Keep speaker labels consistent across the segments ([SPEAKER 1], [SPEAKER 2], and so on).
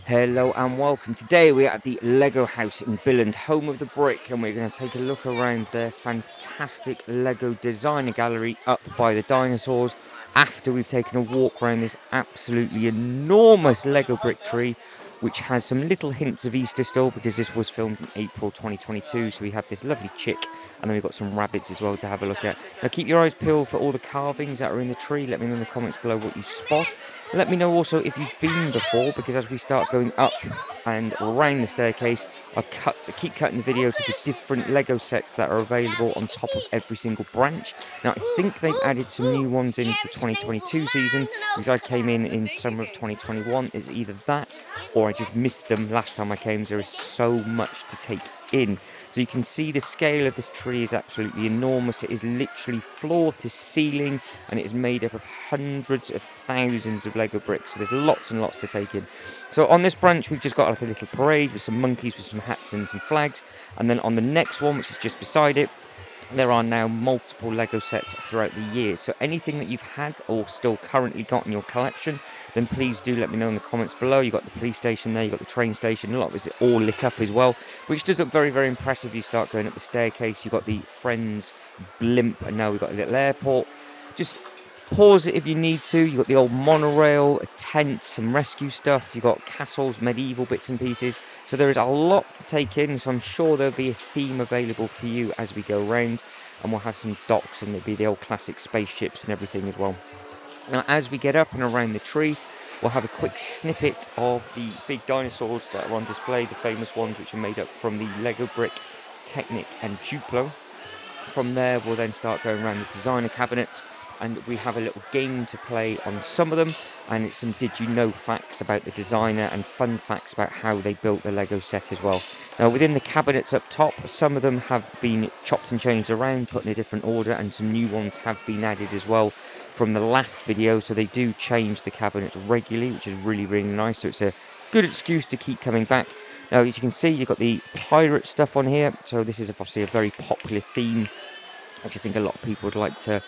[SPEAKER 1] Hello and welcome. Today we're at the Lego house in Billund, home of the brick, and we're going to take a look around their fantastic Lego designer gallery up by the dinosaurs after we've taken a walk around this absolutely enormous Lego brick tree, which has some little hints of Easter still because this was filmed in April 2022. So we have this lovely chick, and then we've got some rabbits as well to have a look at. Now keep your eyes peeled for all the carvings that are in the tree. Let me know in the comments below what you spot. Let me know also if you've been before, because as we start going up and around the staircase, I keep cutting the video to the different Lego sets that are available on top of every single branch. Now, I think they've added some new ones in for 2022 season, because I came in summer of 2021. Is either that, or I just missed them last time I came. There is so much to take in. So you can see the scale of this tree is absolutely enormous. It is literally floor to ceiling, and it is made up of hundreds of thousands of Lego bricks. So there's lots and lots to take in. So on this branch, we've just got like a little parade with some monkeys with some hats and some flags. And then on the next one, which is just beside it, there are now multiple Lego sets throughout the year. So anything that you've had or still currently got in your collection, then please do let me know in the comments below. You've got the police station there, you've got the train station, a lot of it's all lit up as well, which does look very, very impressive. You start going up the staircase, you've got the Friends blimp, and now we've got a little airport. Just pause it if you need to. You've got the old monorail, a tent, some rescue stuff. You've got castles, medieval bits and pieces. So there is a lot to take in. So I'm sure there'll be a theme available for you as we go around. And we'll have some docks, and there'll be the old classic spaceships and everything as well. Now, as we get up and around the tree, we'll have a quick snippet of the big dinosaurs that are on display, the famous ones which are made up from the Lego brick, Technic and Duplo. From there, we'll then start going around the designer cabinets, and we have a little game to play on some of them, and it's some did you know facts about the designer and fun facts about how they built the Lego set as well. Now within the cabinets up top, some of them have been chopped and changed around, put in a different order, and some new ones have been added as well from the last video. So they do change the cabinets regularly, which is really, really nice. So it's a good excuse to keep coming back. Now, as you can see, you've got the pirate stuff on here. So this is obviously a very popular theme, which I think a lot of people would like for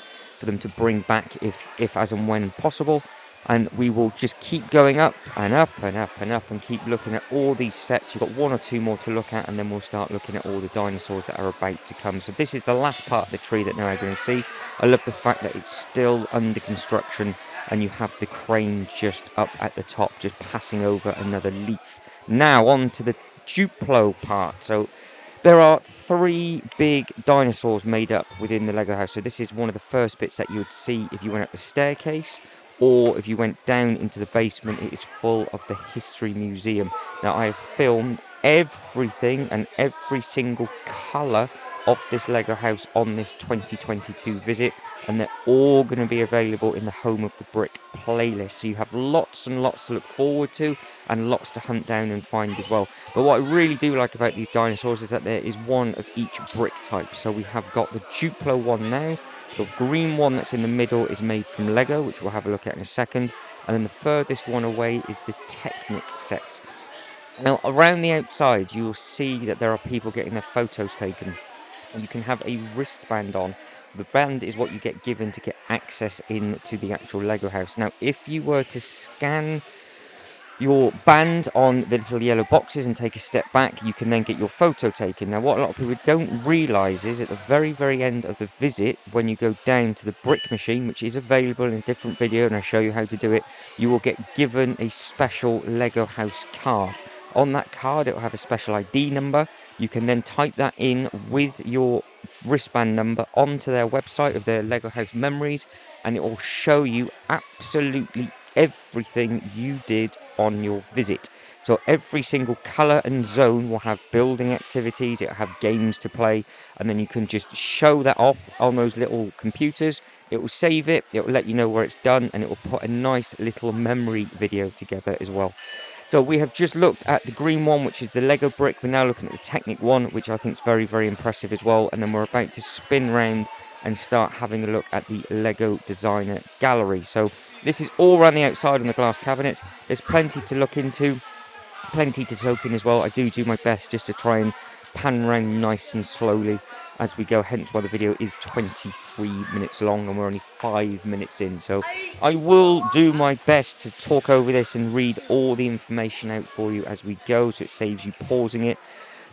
[SPEAKER 1] them to bring back if as and when possible. And we will just keep going up and up and up and up and keep looking at all these sets. You've got one or two more to look at, and then we'll start looking at all the dinosaurs that are about to come. So this is the last part of the tree that now we're going to see. I love the fact that it's still under construction, and you have the crane just up at the top, just passing over another leaf. Now on to the Duplo part. So there are three big dinosaurs made up within the Lego house. So this is one of the first bits that you would see if you went up the staircase, or if you went down into the basement. It is full of the History Museum. Now I have filmed everything and every single colour of this Lego house on this 2022 visit, and they're all going to be available in the Home of the Brick playlist. So you have lots and lots to look forward to, and lots to hunt down and find as well. But what I really do like about these dinosaurs is that there is one of each brick type. So we have got the Duplo one now. The green one that's in the middle is made from Lego, which we'll have a look at in a second. And then the furthest one away is the Technic sets. Now, around the outside, you will see that there are people getting their photos taken. And you can have a wristband on. The band is what you get given to get access into the actual Lego house. Now, if you were to scan your band on the little yellow boxes and take a step back, you can then get your photo taken. Now, what a lot of people don't realise is at the very, very end of the visit, when you go down to the brick machine, which is available in a different video, and I'll show you how to do it, you will get given a special Lego house card. On that card, it will have a special ID number. You can then type that in with your wristband number onto their website of their Lego house memories, and it will show you absolutely everything you did on your visit. So every single colour and zone will have building activities, it will have games to play, and then you can just show that off on those little computers. It will save it, it will let you know where it's done, and it will put a nice little memory video together as well. So we have just looked at the green one, which is the Lego brick. We're now looking at the Technic one, which I think is very, very impressive as well. And then we're about to spin round and start having a look at the Lego designer gallery. So this is all around the outside on the glass cabinets. There's plenty to look into, plenty to soak in as well. I do my best just to try and pan around nice and slowly as we go, hence why the video is 23 minutes long and we're only 5 minutes in. So I will do my best to talk over this and read all the information out for you as we go, so it saves you pausing it.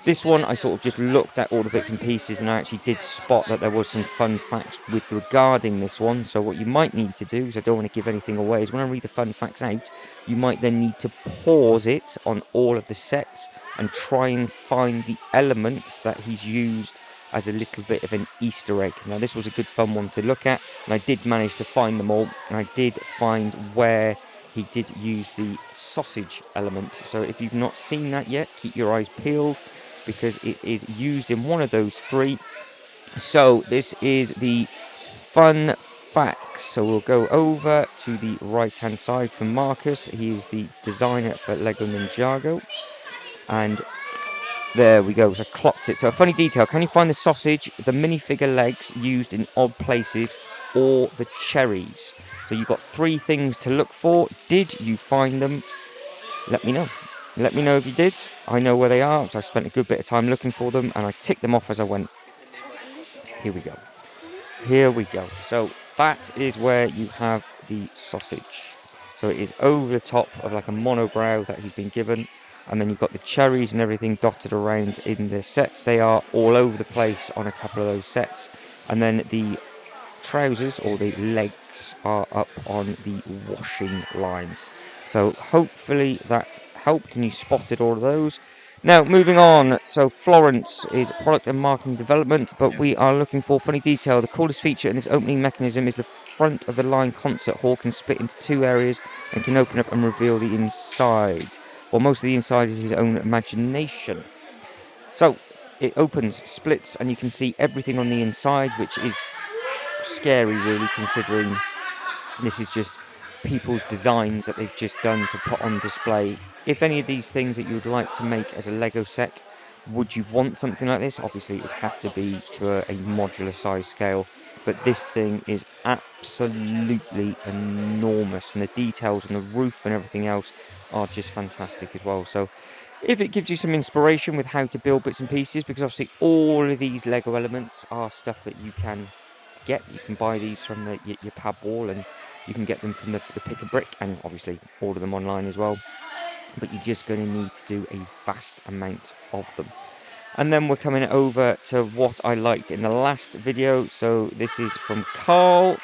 [SPEAKER 1] This one, I sort of just looked at all the bits and pieces, and I actually did spot that there was some fun facts with regarding this one. So what you might need to do, is I don't want to give anything away, is when I read the fun facts out, you might then need to pause it on all of the sets and try and find the elements that he's used as a little bit of an Easter egg. Now this was a good fun one to look at, and I did manage to find them all, and I did find where he did use the sausage element. So if you've not seen that yet, keep your eyes peeled, because it is used in one of those three. So this is the fun facts. So we'll go over to the right hand side for Marcus. He is the designer for Lego Ninjago, and there we go. So I clocked it. So a funny detail: can you find the sausage, the minifigure legs used in odd places, or the cherries? So you've got 3 things to look for. Did you find them? Let me know. Let me know if you did. I know where they are, so I spent a good bit of time looking for them, and I ticked them off as I went. Here we go. Here we go. So that is where you have the sausage. So it is over the top of like a monobrow that he's been given, and then you've got the cherries and everything dotted around in the sets. They are all over the place on a couple of those sets, and then the trousers or the legs are up on the washing line. So hopefully that helped and you spotted all of those. Now moving on, so Florence is product and marketing development, but we are looking for funny detail. The coolest feature in this opening mechanism is the front of the line concert hall can split into 2 areas and can open up and reveal the inside. Well, most of the inside is his own imagination. So it opens, splits, and you can see everything on the inside, which is scary really, considering this is just people's designs that they've just done to put on display. If any of these things that you would like to make as a Lego set, would you want something like this? Obviously it would have to be to a modular size scale, but this thing is absolutely enormous, and the details on the roof and everything else are just fantastic as well. So if it gives you some inspiration with how to build bits and pieces, because obviously all of these Lego elements are stuff that you can get. You can buy these from your pad wall, and you can get them from the pick a brick, and obviously order them online as well, but you're just going to need to do a vast amount of them. And then we're coming over to what I liked in the last video. So this is from Carl,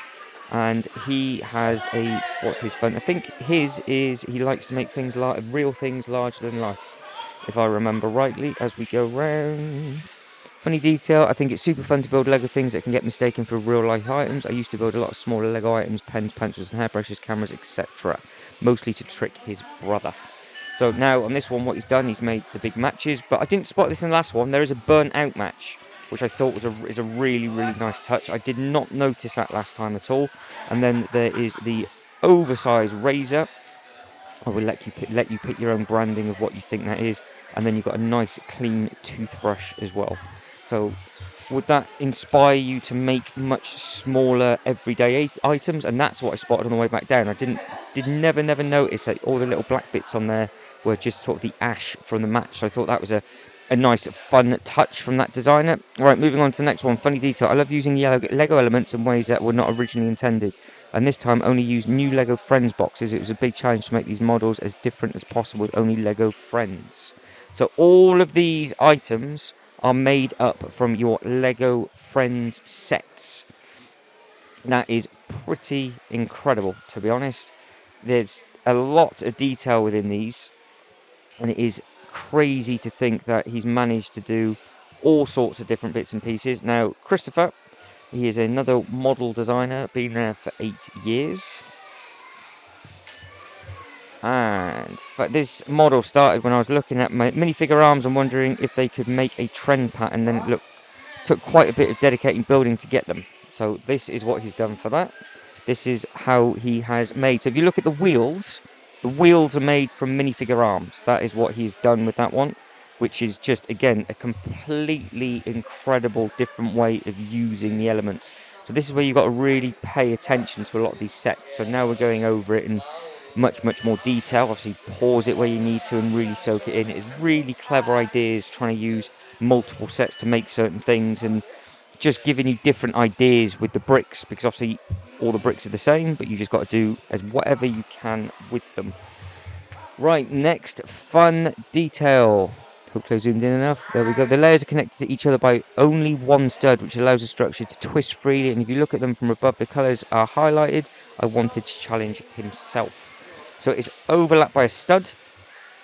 [SPEAKER 1] and he has a, what's his fun? I think his is, he likes to make things like real things larger than life, if I remember rightly, as we go round. Funny detail: I think it's super fun to build Lego things that can get mistaken for real life items. I used to build a lot of smaller Lego items, pens, pencils and hairbrushes, cameras, etc. Mostly to trick his brother. So now on this one, what he's done, he's made the big matches, but I didn't spot this in the last one. There is a burnt out match, which I thought is a really, really nice touch. I did not notice that last time at all. And then there is the oversized razor. I will let you pick your own branding of what you think that is. And then you've got a nice clean toothbrush as well. So would that inspire you to make much smaller everyday items? And that's what I spotted on the way back down. I never notice that all the little black bits on there were just sort of the ash from the match. So I thought that was a nice fun touch from that designer. Right, moving on to the next one. Funny detail: I love using Lego elements in ways that were not originally intended, and this time only used new Lego Friends boxes. It was a big challenge to make these models as different as possible with only Lego Friends. So all of these items are made up from your Lego Friends sets. That is pretty incredible, to be honest. There's a lot of detail within these, and it is crazy to think that he's managed to do all sorts of different bits and pieces. Now, Christopher, he is another model designer, been there for 8 years. And this model started when I was looking at my minifigure arms and wondering if they could make a trend pattern. Then it took quite a bit of dedicating building to get them. So this is what he's done for that. This is how he has made. So if you look at the wheels are made from minifigure arms. That is what he's done with that one, which is just, again, a completely incredible different way of using the elements. So this is where you've got to really pay attention to a lot of these sets. So now we're going over it, and much more detail. Obviously pause it where you need to and really soak it in. It's really clever ideas trying to use multiple sets to make certain things, and just giving you different ideas with the bricks, because obviously all the bricks are the same, but you just got to do as whatever you can with them. Right, next, fun detail. Hopefully I zoomed in enough. There we go. The layers are connected to each other by only one stud, which allows the structure to twist freely. And if you look at them from above, the colours are highlighted. I wanted to challenge himself. So it's overlapped by a stud.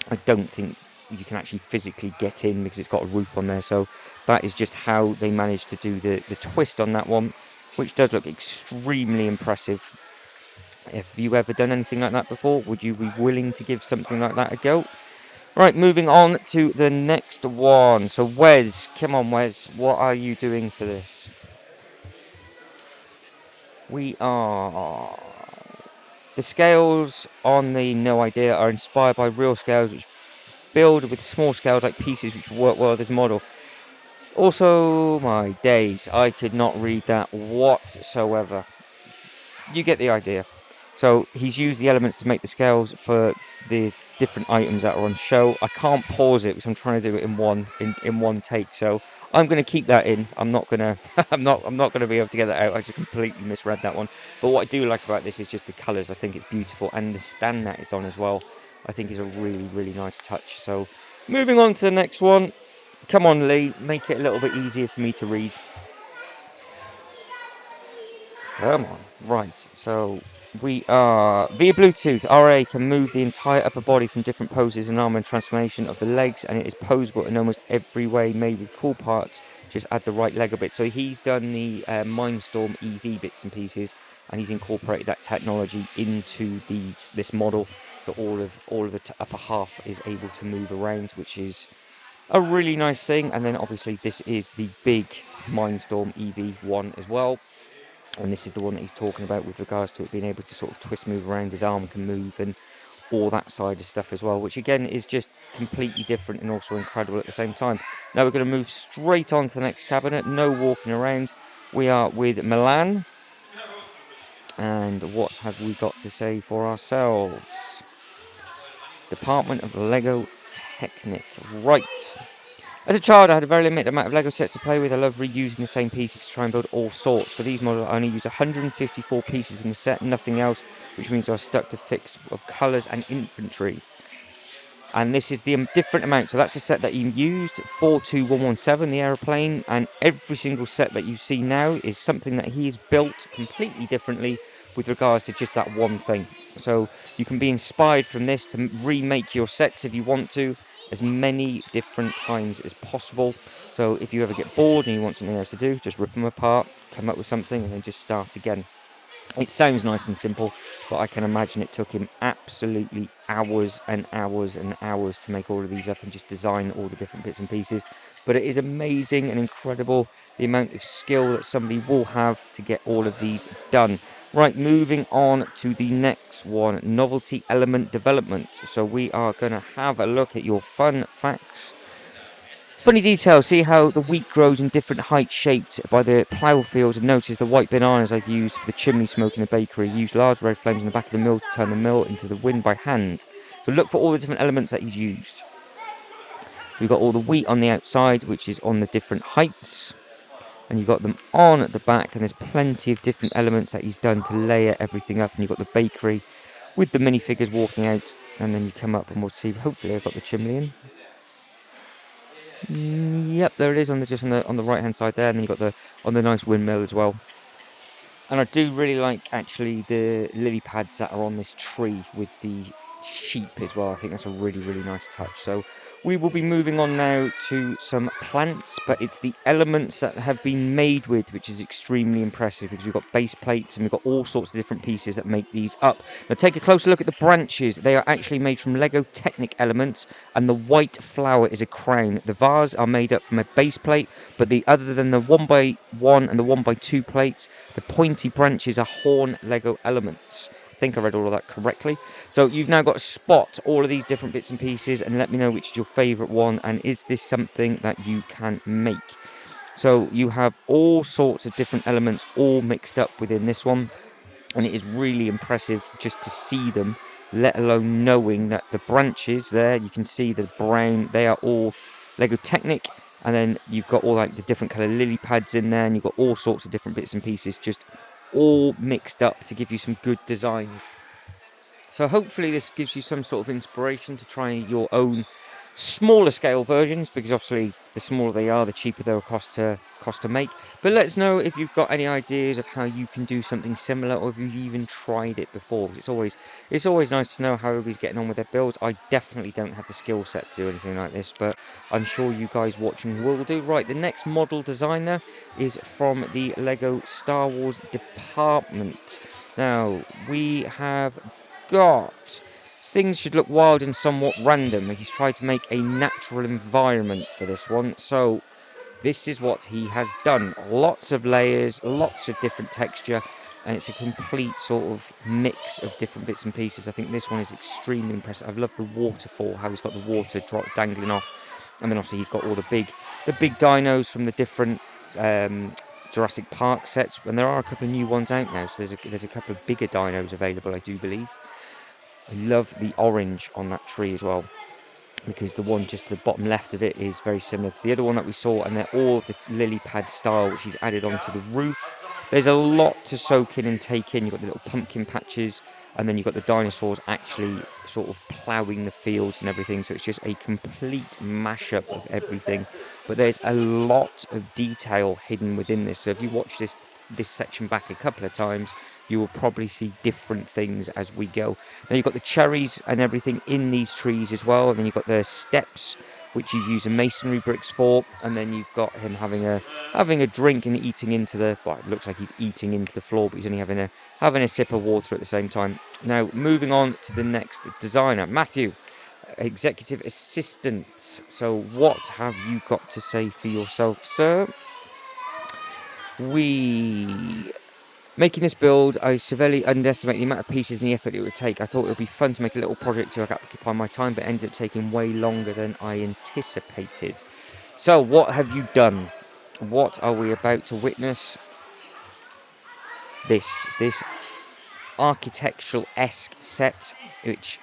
[SPEAKER 1] I don't think you can actually physically get in because it's got a roof on there. So that is just how they managed to do the twist on that one, which does look extremely impressive. Have you ever done anything like that before? Would you be willing to give something like that a go? Right, moving on to the next one. So Wes, come on Wes, what are you doing for this? We are... The scales on the No Idea are inspired by real scales, which build with small scales like pieces which work well with this model. Also, my days, I could not read that whatsoever. You get the idea. So he's used the elements to make the scales for the different items that are on show. I can't pause it because I'm trying to do it in one take. So I'm going to keep that in. I'm not going to I'm not going to be able to get that out. I just completely misread that one. But what I do like about this is just the colours. I think it's beautiful, and the stand that it's on as well, I think is a really nice touch. So moving on to the next one. Come on, Lee, make it a little bit easier for me to read. Come on. Right, so we are... Via Bluetooth, RA can move the entire upper body from different poses and arm and transformation of the legs, and it is posable in almost every way, made with cool parts. Just add the right Lego bits. So he's done the Mindstorm EV bits and pieces, and he's incorporated that technology into this model. So all of the upper half is able to move around, which is a really nice thing. And then obviously this is the big Mindstorm EV one as well. And this is the one that he's talking about with regards to it being able to sort of twist, move around, his arm can move, and all that side of stuff as well, which again is just completely different and also incredible at the same time. Now we're going to move straight on to the next cabinet, no walking around. We are with Milan. And what have we got to say for ourselves? Department of Lego Technic. Right. As a child, I had a very limited amount of Lego sets to play with. I love reusing the same pieces to try and build all sorts. For these models, I only use 154 pieces in the set, nothing else, which means I was stuck to fix of colours and infantry. And this is the different amount. So that's the set that you used, 42117, the aeroplane. And every single set that you see now is something that he has built completely differently with regards to just that one thing. So you can be inspired from this to remake your sets if you want to, as many different times as possible. So if you ever get bored and you want something else to do, just rip them apart, come up with something, and then just start again. It sounds nice and simple, but I can imagine it took him absolutely hours and hours and hours to make all of these up and just design all the different bits and pieces. But it is amazing and incredible the amount of skill that somebody will have to get all of these done. Right, moving on to the next one, novelty element development. So we are going to have a look at your fun facts. Funny detail, see how the wheat grows in different heights shaped by the plough fields, and notice the white bananas I've used for the chimney smoke in the bakery. Use large red flames in the back of the mill to turn the mill into the wind by hand. So look for all the different elements that he's used. So we've got all the wheat on the outside, which is on the different heights. And you've got them on at the back, and there's plenty of different elements that he's done to layer everything up. And you've got the bakery with the minifigures walking out, and then you come up and we'll see, hopefully I've got the chimney in. Yep, there it is on the right hand side there, and then you've got the nice windmill as well. And I do really like actually the lily pads that are on this tree with the sheep as well. I think that's a really nice touch. So we will be moving on now to some plants, but it's the elements that have been made with, which is extremely impressive, because we've got base plates and we've got all sorts of different pieces that make these up. Now take a closer look at the branches. They are actually made from Lego Technic elements, and the white flower is a crown. The vase are made up from a base plate, but other than the 1x1 and the 1x2 plates, the pointy branches are horn Lego elements. I think I read all of that correctly. So you've now got to spot all of these different bits and pieces and let me know which is your favourite one, and is this something that you can make. So you have all sorts of different elements all mixed up within this one, and it is really impressive just to see them let alone knowing that the branches there, you can see the brown, they are all Lego Technic, and then you've got all like the different colour lily pads in there, and you've got all sorts of different bits and pieces just all mixed up to give you some good designs. So hopefully this gives you some sort of inspiration to try your own smaller scale versions, because obviously the smaller they are, the cheaper they'll cost to make. But let us know if you've got any ideas of how you can do something similar, or if you've even tried it before. It's always nice to know how everybody's getting on with their builds. I definitely don't have the skill set to do anything like this, but I'm sure you guys watching will do. Right, the next model designer is from the Lego Star Wars department. Now we have got things should look wild and somewhat random. He's tried to make a natural environment for this one. So this is what he has done. Lots of layers, lots of different texture, and it's a complete sort of mix of different bits and pieces. I think this one is extremely impressive. I've loved the waterfall, how he's got the water drop dangling off. And then obviously he's got all the big dinos from the different Jurassic Park sets. And there are a couple of new ones out now, so there's a couple of bigger dinos available, I do believe. I love the orange on that tree as well, because the one just to the bottom left of it is very similar to the other one that we saw, and they're all the lily pad style, which is added onto the roof. There's a lot to soak in and take in. You've got the little pumpkin patches, and then you've got the dinosaurs actually sort of ploughing the fields and everything, so it's just a complete mashup of everything. But there's a lot of detail hidden within this, so if you watch this section back a couple of times, you will probably see different things as we go. Now you've got the cherries and everything in these trees as well, and then you've got the steps, which you use masonry bricks for, and then you've got him having a drink and eating into the, well, it looks like he's eating into the floor, but he's only having a sip of water at the same time. Now moving on to the next designer, Matthew, executive assistant. So what have you got to say for yourself, sir? Making this build, I severely underestimated the amount of pieces and the effort it would take. I thought it would be fun to make a little project to occupy my time, but ended up taking way longer than I anticipated. So what have you done? What are we about to witness? This architectural-esque set, which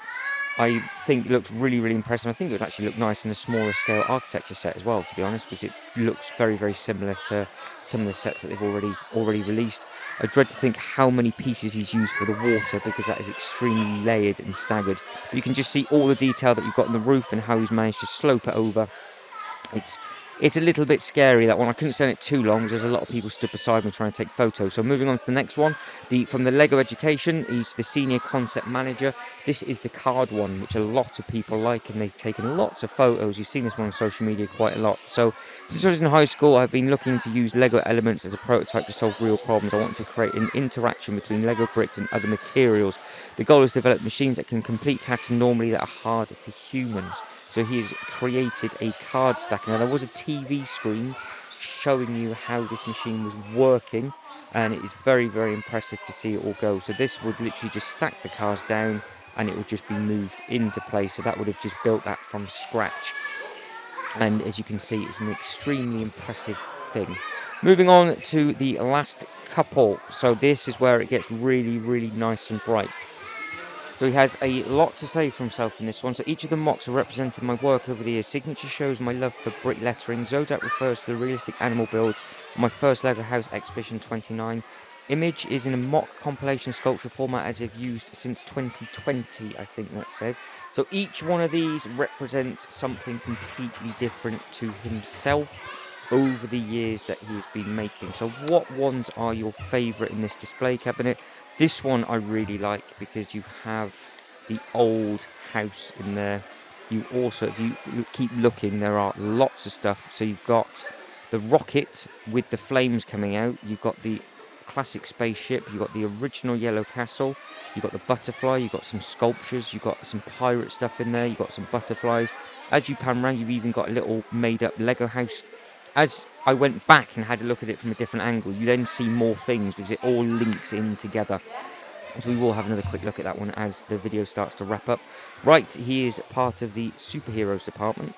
[SPEAKER 1] I think looks really, really impressive. I think it would actually look nice in a smaller scale architecture set as well, to be honest, because it looks very, very similar to some of the sets that they've already released. I dread to think how many pieces he's used for the water, because that is extremely layered and staggered. But you can just see all the detail that you've got in the roof and how he's managed to slope it over. It's a little bit scary, that one. I couldn't stand it too long because there's a lot of people stood beside me trying to take photos. So moving on to the next one, from the Lego Education, he's the senior concept manager. This is the card one, which a lot of people like, and they've taken lots of photos. You've seen this one on social media quite a lot. So since I was in high school, I've been looking to use Lego elements as a prototype to solve real problems. I want to create an interaction between Lego bricks and other materials. The goal is to develop machines that can complete tasks normally that are hard for humans. So he has created a card stack. Now there was a TV screen showing you how this machine was working, and it is very, very impressive to see it all go. So this would literally just stack the cards down and it would just be moved into place. So that would have just built that from scratch. And as you can see, it's an extremely impressive thing. Moving on to the last couple. So this is where it gets really, really nice and bright. So he has a lot to say for himself in this one. So each of the mocks are representing my work over the years. Signature shows my love for brick lettering. Zodiac refers to the realistic animal build of my first Lego House Exhibition 29. Image is in a mock compilation sculpture format as I've used since 2020, I think that said. So each one of these represents something completely different to himself over the years that he's been making. So what ones are your favourite in this display cabinet? This one I really like because you have the old house in there. You also, if you keep looking, there are lots of stuff. So you've got the rocket with the flames coming out. You've got the classic spaceship. You've got the original yellow castle. You've got the butterfly. You've got some sculptures. You've got some pirate stuff in there. You've got some butterflies. As you pan around, you've even got a little made-up Lego house. As I went back and had a look at it from a different angle, you then see more things because it all links in together. So we will have another quick look at that one as the video starts to wrap up. Right, he is part of the superheroes department.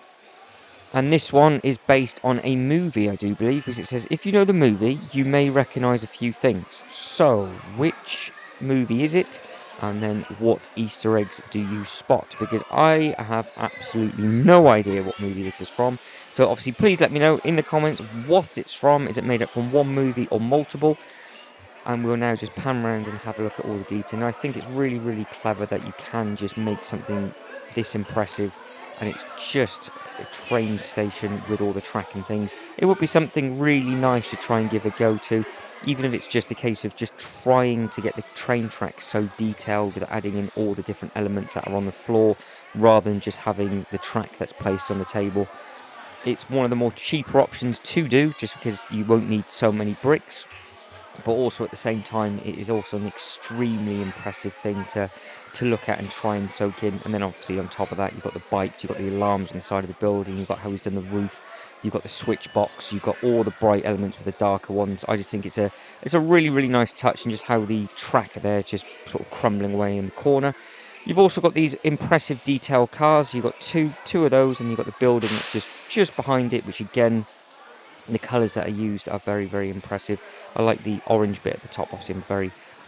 [SPEAKER 1] And this one is based on a movie, I do believe, because it says, if you know the movie, you may recognise a few things. So, which movie is it? and then what Easter eggs do you spot, because I have absolutely no idea what movie this is from. So obviously please let me know in the comments what it's from. Is it made up from one movie or multiple? And we'll now just pan around and have a look at all the detail. And I think it's really, really clever that you can just make something this impressive, and it's just a train station with all the track and things. It would be something really nice to try and give a go to, even if it's just a case of just trying to get the train tracks so detailed with adding in all the different elements that are on the floor, rather than just having the track that's placed on the table. It's one of the more cheaper options to do, just because you won't need so many bricks, but also at the same time it is also an extremely impressive thing to look at and try and soak in. And then obviously on top of that, you've got the bikes, you've got the alarms on the side of the building, you've got how he's done the roof, you've got the switch box, you've got all the bright elements with the darker ones. I just think it's a really, really nice touch, and just how the track there just sort of crumbling away in the corner. You've also got these impressive detail cars. You've got two of those, and you've got the building that's just behind it, which again, the colours that are used are very, very impressive. I like the orange bit at the top. Obviously,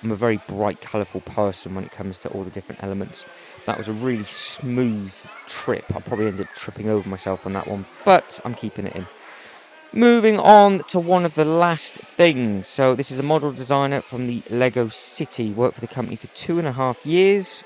[SPEAKER 1] I'm a very bright, colourful person when it comes to all the different elements. That was a really smooth trip. I probably ended up tripping over myself on that one, but I'm keeping it in. Moving on to one of the last things. So this is the model designer from the Lego City. Worked for the company for 2.5 years.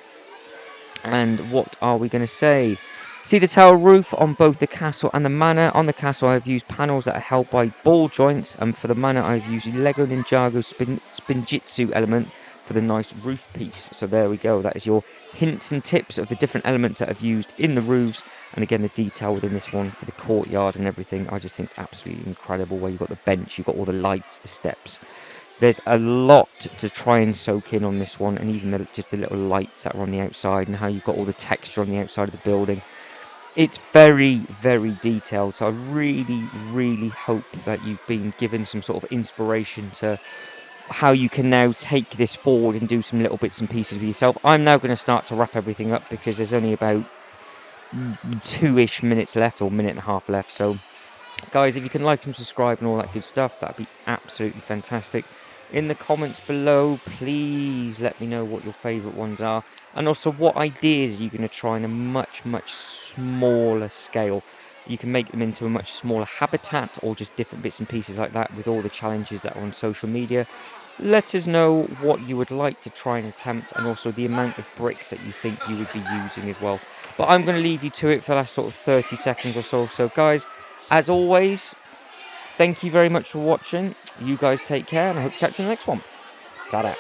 [SPEAKER 1] And what are we going to say? See the tower roof on both the castle and the manor. On the castle, I've used panels that are held by ball joints, and for the manor, I've used Lego Ninjago Spinjitzu element for the nice roof piece. So there we go. That is your hints and tips of the different elements that I've used in the roofs, and again the detail within this one for the courtyard and everything. I just think it's absolutely incredible. Where you've got the bench, you've got all the lights, the steps. There's a lot to try and soak in on this one, and even just the little lights that are on the outside, and how you've got all the texture on the outside of the building. It's very, very detailed, so I really, really hope that you've been given some sort of inspiration to how you can now take this forward and do some little bits and pieces with yourself. I'm now going to start to wrap everything up, because there's only about 2-ish minutes left, or 1.5 minutes left. So guys, if you can like and subscribe and all that good stuff, that'd be absolutely fantastic. In the comments below, please let me know what your favourite ones are, and also what ideas you're going to try on a much, much smaller scale. You can make them into a much smaller habitat, or just different bits and pieces like that, with all the challenges that are on social media. Let us know what you would like to try and attempt, and also the amount of bricks that you think you would be using as well. But I'm going to leave you to it for the last sort of 30 seconds or so. So guys, as always, thank you very much for watching. You guys take care, and I hope to catch you in the next one. Ta-da.